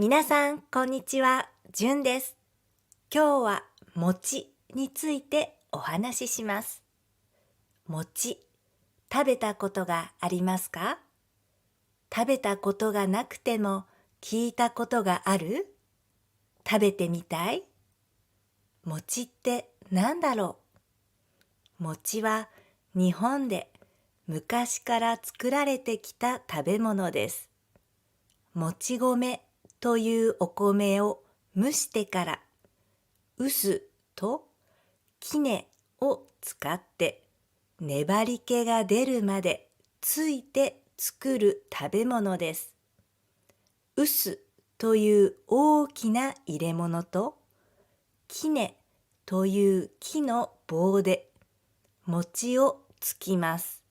皆さん、こんにちは。じゅんです。今日は餅についてお話しします。餅、食べたことがありますか？食べたことがなくても聞いたことがある？食べてみたい？餅って何だろう？餅は日本で昔から作られてきた食べ物です。もち米というお米を蒸してから臼と杵を使って粘り気が出るまでついて作る食べ物です。臼という大きな入れ物と杵という木の棒で餅をつきます。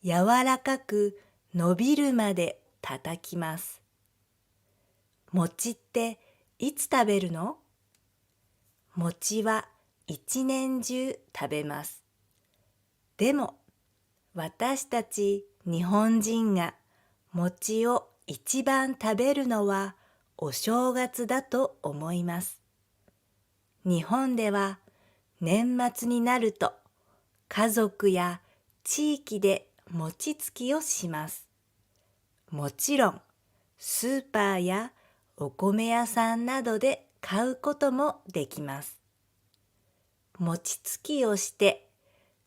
柔らかく伸びるまで叩きます。餅っていつ食べるの？餅は一年中食べます。でも私たち日本人が餅を一番食べるのはお正月だと思います。日本では年末になると家族や地域で餅つきをします。もちろんスーパーやお米屋さんなどで買うこともできます。餅つきをして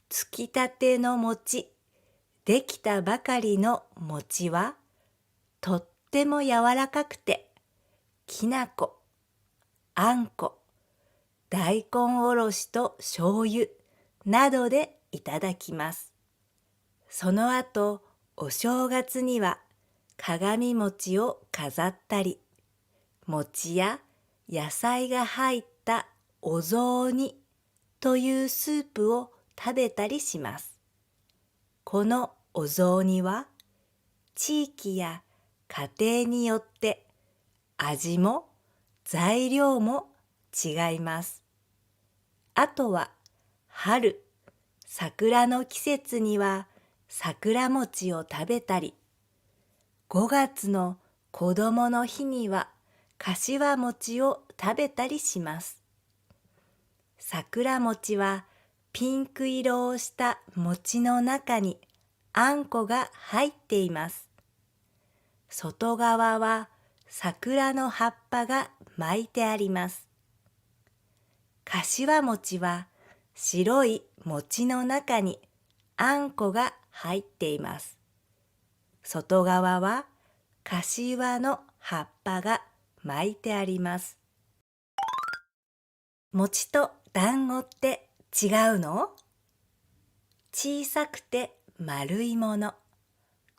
つきたての餅、できたばかりの餅はとっても柔らかくてきな粉、あんこ、大根おろしと醤油などでいただきます。その後お正月には鏡餅を飾ったり、餅や野菜が入ったお雑煮というスープを食べたりします。このお雑煮は地域や家庭によって味も材料も違います。あとは春、桜の季節には桜餅を食べたり、5月の子どもの日にはかしわ餅を食べたりします。桜餅はピンク色をした餅の中にあんこが入っています。外側は桜の葉っぱが巻いてあります。かしわ餅は白い餅の中にあんこが入っています。外側はかしわの葉っぱが巻いてあります。餅と団子って違うの？小さくて丸いもの。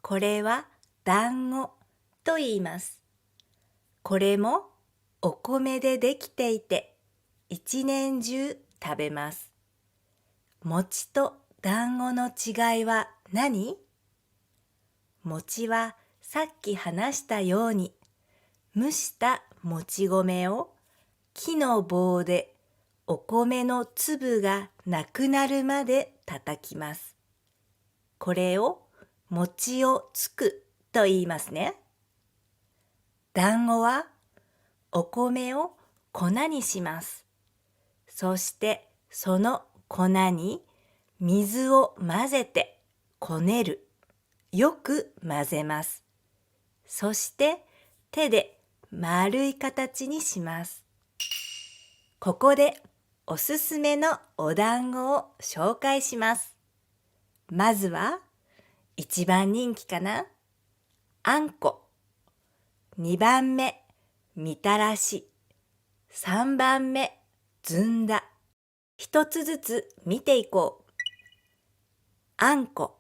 これは団子と言います。これもお米でできていて一年中食べます。餅と団子の違いは何？餅はさっき話したように蒸したもち米を木の棒でお米の粒がなくなるまで叩きます。これを餅をつくと言いますね。団子はお米を粉にします。そしてその粉に水を混ぜてこねる。よく混ぜます。そして手で丸い形にします。ここでおすすめのお団子を紹介します。まずは一番人気かな、あんこ。2番目、みたらし。3番目、ずんだ。一つずつ見ていこう。あんこ。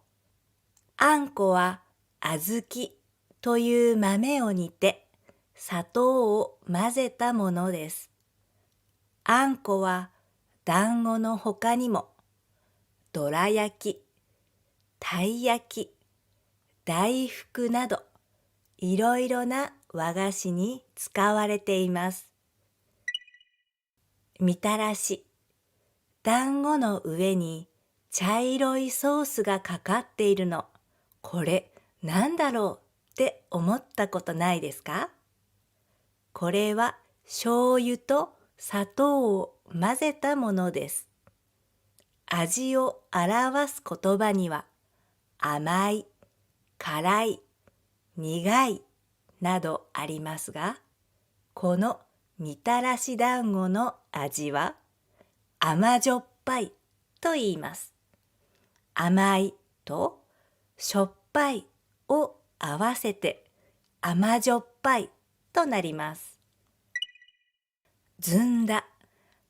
あんこは小豆という豆を煮て砂糖を混ぜたものです。あんこは団子のほかにもどら焼き、たい焼き、大福などいろいろな和菓子に使われています。みたらし。団子の上に茶色いソースがかかっているの。これなんだろうって思ったことないですか？これは醤油と砂糖を混ぜたものです。味を表す言葉には甘い、辛い、苦いなどありますが、このみたらし団子の味は甘じょっぱいと言います。甘いとしょっぱいを合わせて甘じょっぱいとなります。ずんだ。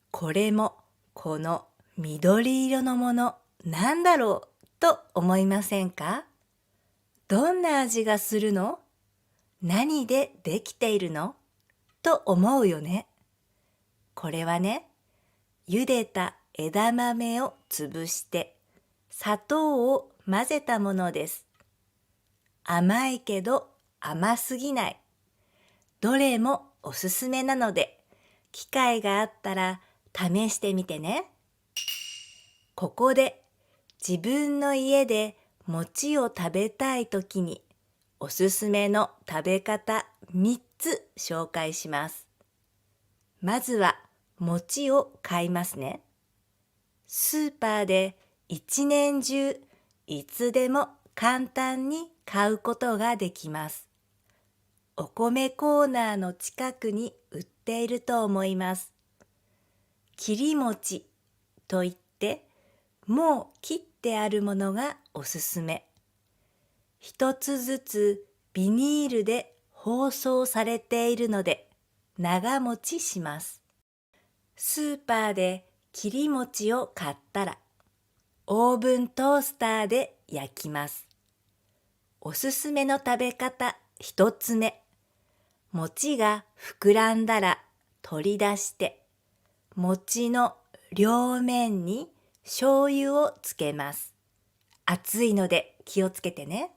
これもこの緑色のものなんだろうと思いませんか？どんな味がするの？何でできているの？と思うよね。これはね、茹でた枝豆を潰して砂糖を混ぜたものです。甘いけど甘すぎない。どれもおすすめなので、機会があったら試してみてね。ここで自分の家で餅を食べたいときにおすすめの食べ方3つ紹介します。まずは餅を買いますね。スーパーで一年中いつでも簡単に買うことができます。お米コーナーの近くに売っていると思います。切り餅といってもう切ってあるものがおすすめ。一つずつビニールで包装されているので長持ちします。スーパーで切り餅を買ったらオーブントースターで焼きます。おすすめの食べ方一つ目。餅が膨らんだら取り出して餅の両面に醤油をつけます。熱いので気をつけてね。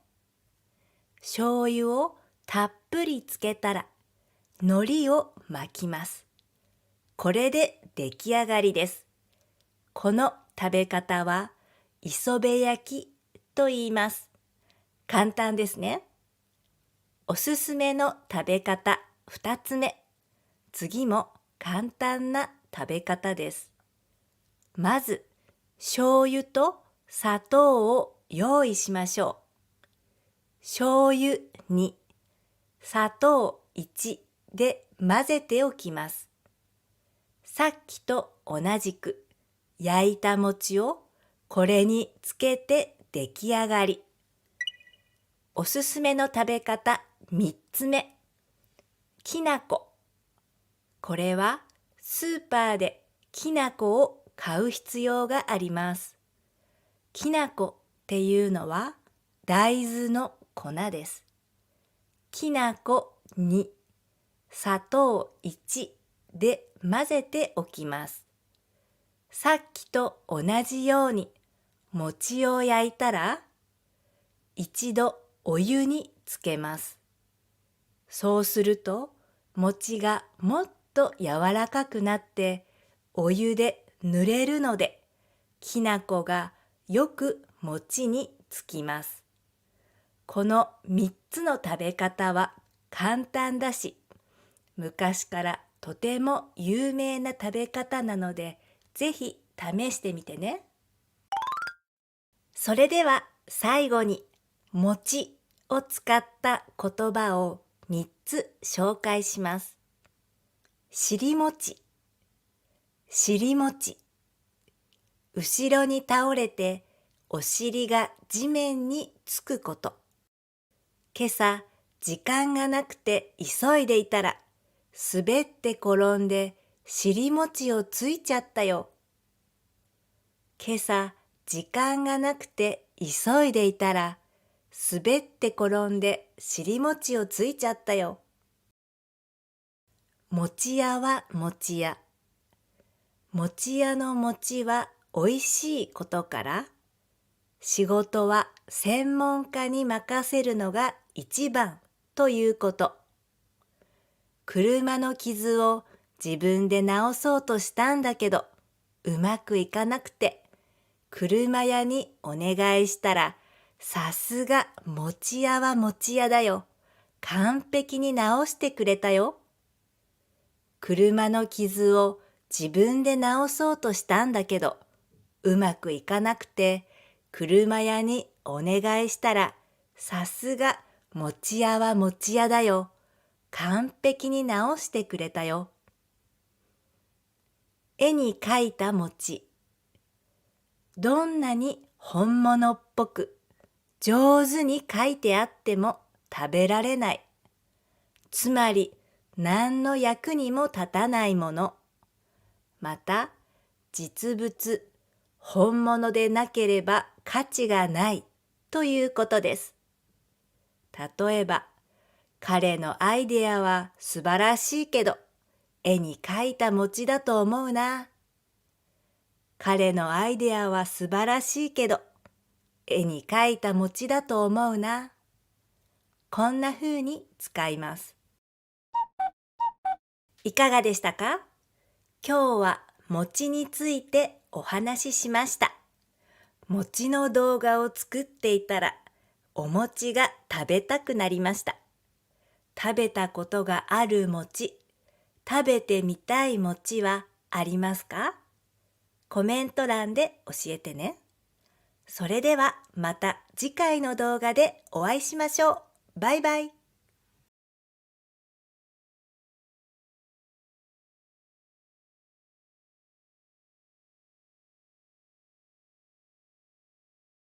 醤油をたっぷりつけたら海苔を巻きます。これで出来上がりです。この食べ方は磯辺焼きと言います。簡単ですね。おすすめの食べ方2つ目。次も簡単な食べ方です。まず、醤油と砂糖を用意しましょう。醤油2、砂糖1で混ぜておきます。さっきと同じく焼いた餅をこれにつけて出来上がり。おすすめの食べ方3つ目。きなこ。これはスーパーできなこを買う必要があります。きなこっていうのは大豆の粉です。きなこ2、砂糖1で混ぜておきます。さっきと同じように餅を焼いたら一度お湯につけます。そうすると餅がもっと柔らかくなってお湯で濡れるのできなこがよく餅につきます。この3つの食べ方は簡単だし昔からとても有名な食べ方なのでぜひ試してみてね。それでは最後に餅を使った言葉を3つ紹介します。尻餅、尻餅。後ろに倒れてお尻が地面につくこと。今朝時間がなくて急いでいたら滑って転んで尻餅をついちゃったよ。今朝時間がなくて急いでいたら滑って転んで尻餅をついちゃったよ。餅屋は餅屋。餅屋の餅はおいしいことから、仕事は専門家に任せるのが一番ということ。車の傷を自分で直そうとしたんだけど、うまくいかなくて、車屋にお願いしたら、さすが餅屋は餅屋だよ。完璧に直してくれたよ。車の傷を自分で直そうとしたんだけど、うまくいかなくて、車屋にお願いしたら、さすが餅屋は餅屋だよ。完璧に直してくれたよ。絵に描いた餅。どんなに本物っぽく上手に描いてあっても食べられない。つまり何の役にも立たないもの。また実物、本物でなければ価値がないということです。例えば、彼のアイデアは素晴らしいけど、絵に描いた餅だと思うな。彼のアイデアは素晴らしいけど、絵に描いた餅だと思うな。こんな風に使います。いかがでしたか？今日は餅についてお話ししました。餅の動画を作っていたら、お餅が食べたくなりました。食べたことがある餅、食べてみたい餅はありますか？コメント欄で教えてね。それではまた次回の動画でお会いしましょう。バイバイ。